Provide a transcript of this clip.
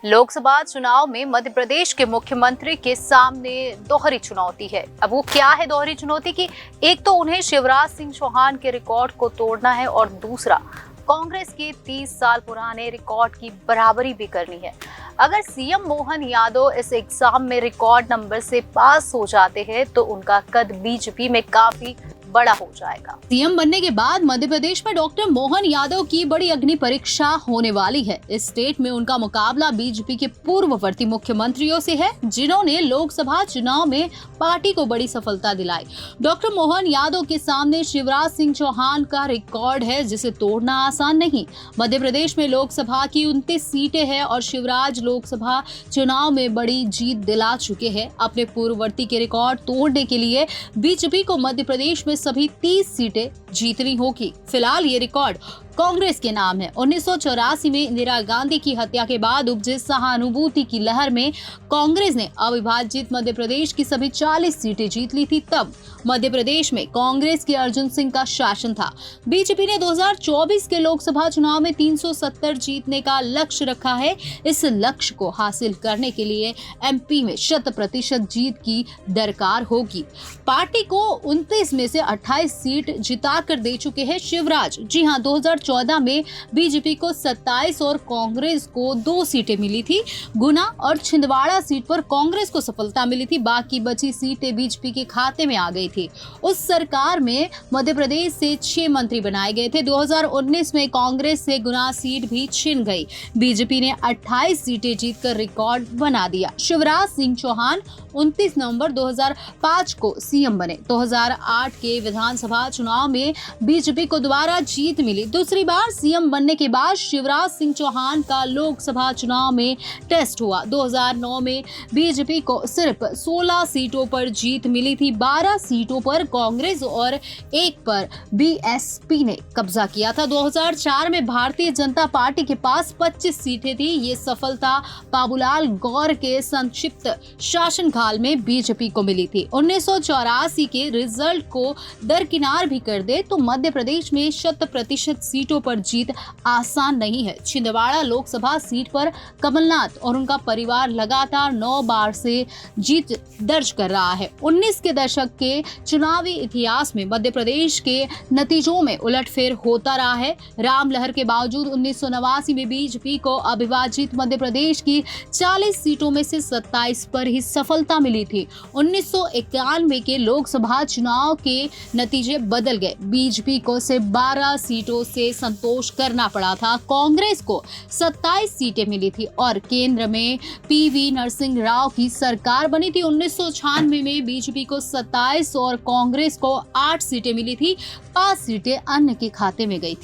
लोकसभा चुनाव में मध्य प्रदेश के मुख्यमंत्री के सामने दोहरी चुनौती है। अब वो क्या है दोहरी चुनौती की? एक तो उन्हें शिवराज सिंह चौहान के रिकॉर्ड को तोड़ना है और दूसरा कांग्रेस के 30 साल पुराने रिकॉर्ड की बराबरी भी करनी है। अगर सीएम मोहन यादव इस एग्जाम में रिकॉर्ड नंबर से पास हो जाते हैं तो उनका कद बीजेपी में काफी बड़ा हो जाएगा। सीएम बनने के बाद मध्य प्रदेश में डॉक्टर मोहन यादव की बड़ी अग्नि परीक्षा होने वाली है। इस स्टेट में उनका मुकाबला बीजेपी के पूर्ववर्ती मुख्यमंत्रियों से है, जिन्होंने लोकसभा चुनाव में पार्टी को बड़ी सफलता दिलाई। डॉक्टर मोहन यादव के सामने शिवराज सिंह चौहान का रिकॉर्ड है, जिसे तोड़ना आसान नहीं। मध्य प्रदेश में लोकसभा की 29 सीटें हैं और शिवराज लोकसभा चुनाव में बड़ी जीत दिला चुके हैं। अपने पूर्ववर्ती के रिकॉर्ड तोड़ने के लिए बीजेपी को मध्य प्रदेश में सभी 30 सीटें जीतनी होगी। फिलहाल ये रिकॉर्ड कांग्रेस के नाम है। 1984 में इंदिरा गांधी की हत्या के बाद उपजे सहानुभूति की लहर में कांग्रेस ने अविभाजित मध्य प्रदेश की सभी 40 सीटें जीत ली थी। तब मध्य प्रदेश में कांग्रेस के अर्जुन सिंह का शासन था। बीजेपी ने 2024 के लोकसभा चुनाव में 370 जीतने का लक्ष्य रखा है। इस लक्ष्य को हासिल करने के लिए एमपी में 100% जीत की दरकार होगी। पार्टी को 29 में से 28 सीट जिताकर दे चुके हैं शिवराज। जी हां, 2014 में बीजेपी को 27 और कांग्रेस को 2 सीटें मिली थी। गुना और छिंदवाड़ा सीट पर कांग्रेस को सफलता मिली थी, बाकी बची सीटें बीजेपी के खाते में आ गई थी। उस सरकार में मध्य प्रदेश से 6 मंत्री बनाए गए थे। 2019 में कांग्रेस से गुना सीट भी छिन गई। बीजेपी ने 28 सीटें जीतकर रिकॉर्ड बना दिया। शिवराज सिंह चौहान 29 नवंबर 2005 को सीएम बने। 2008 के विधानसभा चुनाव में बीजेपी को दोबारा जीत मिली। दूसरी बार सीएम बनने के बाद शिवराज सिंह चौहान का लोकसभा चुनाव में टेस्ट हुआ। 2009 में बीजेपी को सिर्फ 16 सीटों पर जीत मिली थी। 12 सीटों पर कांग्रेस और 1 पर बीएसपी ने कब्जा किया था। 2004 में भारतीय जनता पार्टी के पास 25 सीटें थी। ये सफलता बाबूलाल गौर के संक्षिप्त शासनकाल में बीजेपी को मिली थी। 1984 के रिजल्ट को दरकिनार भी कर दे तो मध्य प्रदेश में 100% सीटों पर जीत आसान नहीं है। छिंदवाड़ा लोकसभा सीट पर कमलनाथ और उनका परिवार लगातार 9 बार से जीत दर्ज कर रहा है। 19 के दशक के चुनावी इतिहास में मध्य प्रदेश के नतीजों में उलटफेर होता रहा है। राम लहर के बावजूद 1989 में बीजेपी को अविभाजित मध्य प्रदेश की 40 सीटों में से 27 पर ही सफलता मिली थी। 1991 के लोकसभा चुनाव के नतीजे बदल गए। बीजेपी को सिर्फ 12 सीटों से संतोष करना पड़ा था। कांग्रेस को 27 सीटें मिली थी और केंद्र में पीवी नरसिंह राव की सरकार बनी थी। 1996 में बीजेपी को 27 और कांग्रेस को 8 सीटें मिली थी। 5 सीटें अन्य के खाते में गई थी।